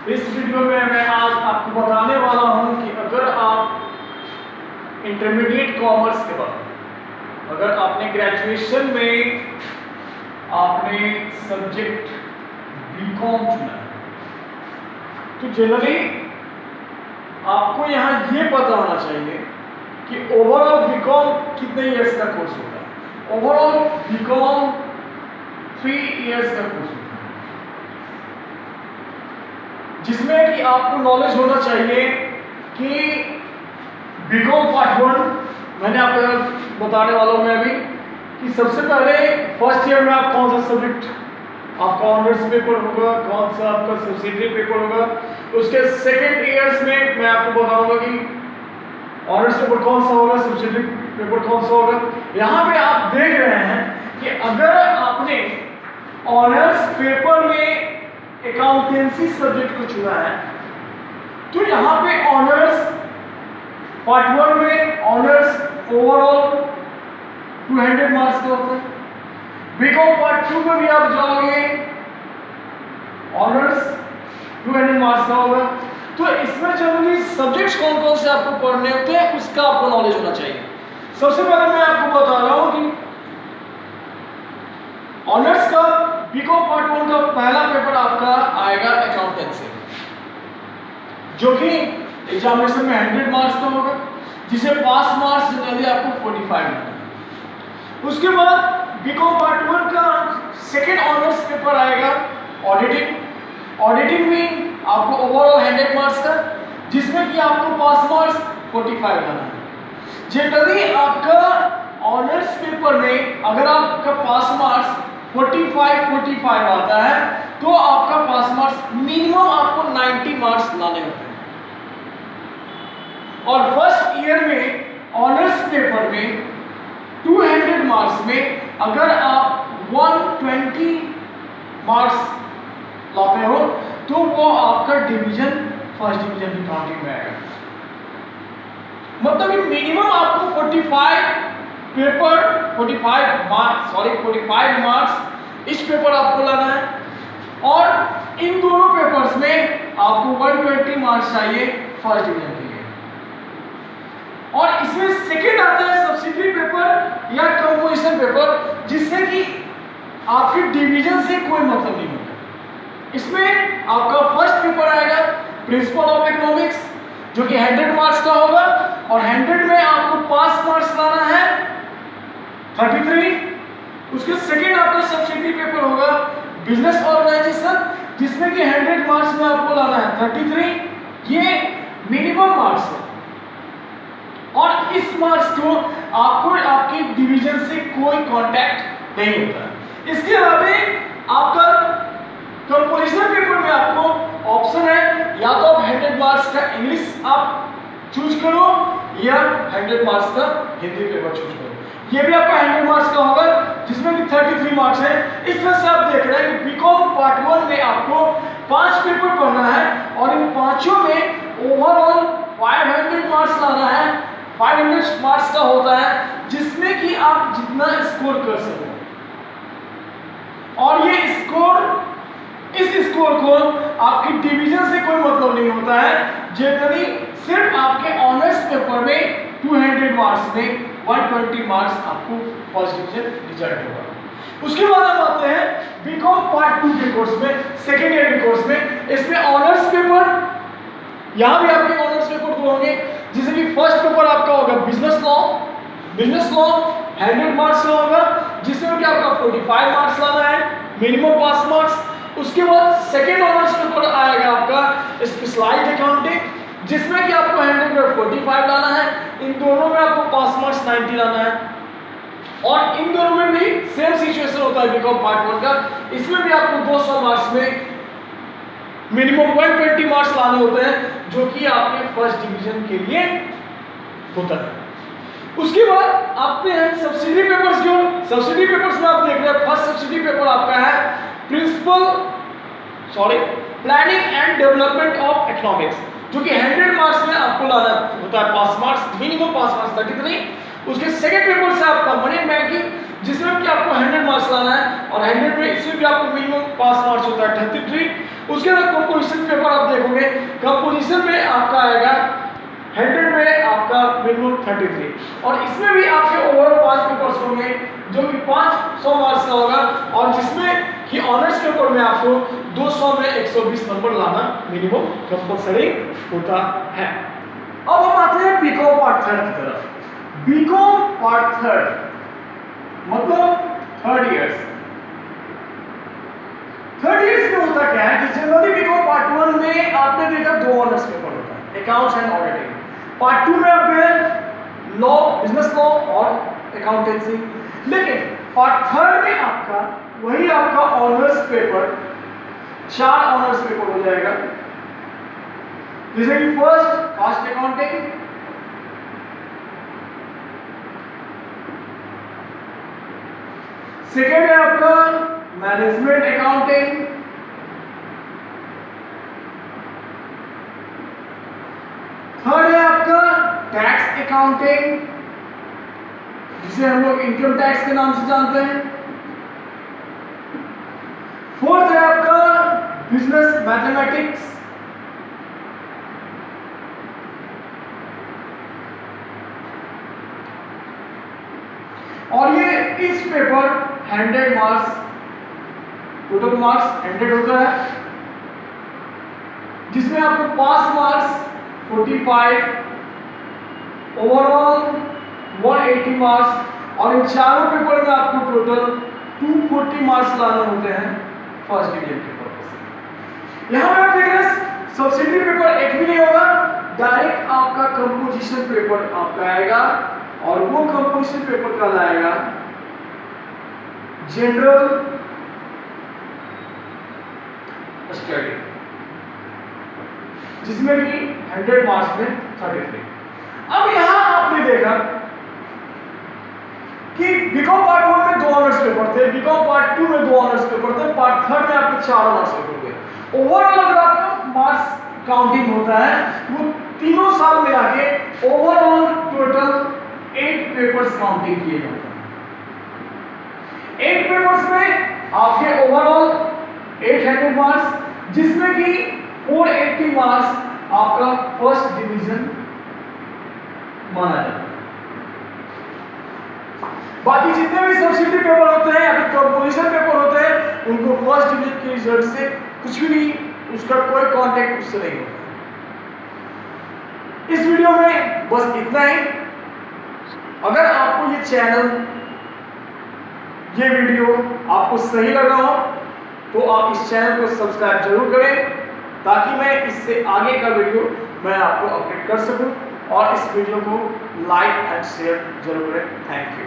इस वीडियो में मैं आज आपको बताने वाला हूं कि अगर आप इंटरमीडिएट कॉमर्स के बाद अगर आपने ग्रेजुएशन में आपने सब्जेक्ट बीकॉम चुना है तो जनरली आपको यहाँ ये पता होना चाहिए कि ओवरऑल बीकॉम कितने इयर्स का कोर्स होता है। ओवरऑल बीकॉम 3 इयर्स का कोर्स होता है जिसमें कि आपको नॉलेज होना चाहिए कि बीकॉम पार्ट 1 मैंने आपको बताने वाला हूं मैं अभी कि सबसे पहले फर्स्ट ईयर में आप कौन सा सब्जेक्ट आपका ऑनर्स पेपर होगा, कौन सा आपका सब्सिडियरी पेपर होगा। उसके सेकेंड ईयर्स में मैं आपको बताऊंगा कि ऑनर्स पेपर कौन सा होगा, सब्सिडियरी पेपर कौन सा होगा। यहाँ पे आप देख रहे हैं कि अगर आपने ऑनर्स पेपर में अकाउंटेंसी सब्जेक्ट को चुना है तो यहाँ पे ऑनर्स पार्ट 1 में ऑनर्स ओवरऑल 200 मार्क्स का होता है। बीकॉम पार्ट 2 में भी आप जाओगे ऑनर्स 200 मार्क्स का होगा। तो इसमें जनरली सब्जेक्ट्स कौन कौन से आपको पढ़ने होते हैं उसका आपको नॉलेज होना चाहिए। सबसे पहले मैं आपको बता रहा हूं कि ऑनर्स का बीकॉम पार्ट 1 का पहला पेपर आपका आएगा अकाउंटेंसी, जो कि एग्जामिनेशन में 100 मार्क्स का होगा, जिसे पास मार्क्स जनरली आपको 45 मिलता है। उसके बाद बीकॉम पार्ट 1 का सेकेंड ऑनर्स पेपर आएगा ऑडिटिंग। ऑडिटिंग में आपको ओवरऑल 100 मार्क्स का, जिसमें कि आपको पास मार्क्स 45 लाना है। जनरली आपका ऑनर्स पेपर में अगर आपका पास मार्क्स 45 आता है तो आपका पास मार्क्स मिनिमम आपको 90 मार्क्स लाने होते हैं। और फर्स्ट ईयर में ऑनर्स पेपर में 200 मार्क्स में अगर आप 120 मार्क्स लाते हो तो वो आपका डिवीजन फर्स्ट डिवीजन की काउंटिंग में आएगा। मतलब मिनिमम आपको 45 मार्क्स इस पेपर आपको लाना है। और इन दोनों पेपर्स में आपको 120 मार्क्स चाहिए फर्स्ट डिवीजन के लिए। और इसमें सेकेंड आता है सब्सिडियरी पेपर या कंपोजिशन पेपर, जिससे कि आपके डिवीजन से कोई मतलब नहीं होता। इसमें आपका फर्स्ट पेपर आएगा प्रिंसिपल ऑफ इकोनॉमिक्स, जो कि 100 मार्क्स का होगा और 100 में आपको पास मार्क्स लाना है 33। उसके सेकेंड आपका सब्सिडियरी पेपर होगा बिजनेस ऑर्गेनाइजेशन, जिसमें कि 100 मार्क्स में आपको लाना है 33। ये मिनिमम मार्क्स है और इस मार्क्स को आपको आपके डिवीजन से कोई कांटेक्ट नहीं होता है। इसके अलावा आपका कंपोजिशन पेपर में आपको ऑप्शन है या तो आप 100 मार्क्स का इंग्लिश आप चूज करो या 100 मार्क्स का हिंदी पेपर चूज करो। ये भी आपका 100 मार्क्स का होगा, जिसमें कि 33 मार्क्स है। इस तरह से आप देख रहे हैं कि बीकॉम पार्ट 1 में आपको 5 पेपर पढ़ना है और इन पांचों में ओवरऑल 500 मार्क्स लाना है। 500 मार्क्स का होता है, जिसमें कि आप जितना स्कोर कर सको। और ये स्कोर इस स्कोर को आपकी डिवीजन से कोई मतलब नहीं होता है। जनरली सिर्फ आपके ऑनर्स पेपर में 200 मार्क्स में 120 मार्क्स आपको फर्स्ट डिवीजन रिजल्ट होगा। उसके बाद हम आते हैं बीकॉम पार्ट 2 के कोर्स में, सेकेंड ईयर के कोर्स में। इसमें ऑनर्स पेपर, यहाँ भी आपके ऑनर्स पेपर 2 होंगे, जिसे कि फर्स्ट पेपर आपका होगा बिजनेस लॉ। 100 मार्क्स का होगा, जिसमें कि आपका 45 मार्क्स लाना है, मिनिमम पास मार्क्स। उसके बाद सेकेंड ऑनर्स पेपर आएगा आपका स्पेशलाइज्ड अकाउंटिंग, जिसमें कि आपको 100 में 45 लाना है। इन दोनों में आपको पास मार्क्स 90 लाना है। और इन दोनों में भी सेम सिचुएशन होता है बीकॉम पार्ट 1 का। इसमें भी आपको 200 मार्क्स में मिनिमम 120 मार्क्स लाने होते हैं, जो कि आपके फर्स्ट डिवीजन के लिए होता है। उसके बाद आते हैं सब्सिडियरी पेपर्स की ओर। सब्सिडियरी पेपर्स में आप देख रहे हैं फर्स्ट सब्सिडियरी पेपर आपका है planning and development of economics, जो कि 100 मार्क्स में आपको लाना होता है pass marks, minimum pass marks 33। उसके सेकंड पेपर से आपका मनी एंड बैंकिंग, जिसमें कि आपको 100 मार्क्स लाना है और 100 में इसमें भी आपको मिनिमम पास मार्क्स होता है 33। उसके बाद कंपोजिशन पेपर आप देखोगे, कंपोजिशन में आपका आएगा 100 में आपका मिनिमम 33 और इसमें भी आपके ओवरऑल 5 पेपर्स होंगे जो कि 500 मार्क्स का होगा और जिसमें कि ऑनर्स पेपर में आपको 200 में 120 नंबर लाना मिनिमम कंपलसरी होता है। अब हम आते हैं बीकॉम पार्ट थर्ड की तरफ। बीकॉम पार्ट थर्ड मतलब थर्ड इयर्स में होता क्या है कि जनरली बीकॉम पार्ट वन में आपने देखा 2 ऑनर्स पेपर होता है, accounts and auditing. Part two में आपके लॉ, बिजनेस लॉ और अकाउंटेंसी। लेकिन पार्ट थर्ड में आपका वही आपका ऑनर्स पेपर 4 ऑनर्स पेपर हो जाएगा, जैसे कि फर्स्ट कास्ट अकाउंटिंग, सेकेंड है आपका मैनेजमेंट अकाउंटिंग, थर्ड है आपका टैक्स अकाउंटिंग जिसे हम लोग इनकम टैक्स के नाम से जानते हैं, फोर्थ है आपका बिजनेस मैथमेटिक्स, और ये इस पेपर 100 मार्क्स, टोटल मार्क्स 100 होता है, जिसमें आपको पास मार्क्स 45, ओवरऑल 180 मार्क्स और इन चारों पेपर में आपको टोटल 240 मार्क्स लाने होते हैं फर्स्ट डिवीजन के पेपर से। यहां पे आप देख रहे हैं सब्सिडी पेपर एक भी नहीं होगा, डायरेक्ट आपका कंपोजिशन पेपर आपका आएगा और वो कंपोजिशन पेपर का लाएगा जनरल स्टडी जिसमें कि 100 मार्क्स में 33। अब यहां आपने देखा कि बीकॉम पार्ट 1 में 2 ऑनर्स पेपर थे, बीकॉम पार्ट 2 में 2 ऑनर्स पेपर थे, पार्ट 3 में आपके 4 ऑनर्स पेपर थे। ओवरऑल अगर आपका मार्क्स काउंटिंग होता है वो तीनों साल मिला के ओवरऑल टोटल 8 पेपर्स काउंटिंग किए जाते हैं। 8 पेपर्स में आपके ओवरऑल 800 मार्क्स जिसमें कि 480 मार्क्स आपका फर्स्ट डिवीजन माना जाता है। बाकी जितने भी सब्सिडी पेपर होते हैं या फिर कंपोजिशन पेपर होते हैं उनको फर्स्ट डिवीजन के रिजल्ट से कुछ भी नहीं, उसका कोई कांटेक्ट उससे नहीं होता। इस वीडियो में बस इतना ही। अगर आपको ये चैनल, ये वीडियो आपको सही लगा हो तो आप इस चैनल को सब्सक्राइब जरूर करें ताकि मैं इससे आगे का वीडियो मैं आपको अपडेट कर सकूं और इस वीडियो को लाइक एंड शेयर जरूर करें। Thank you.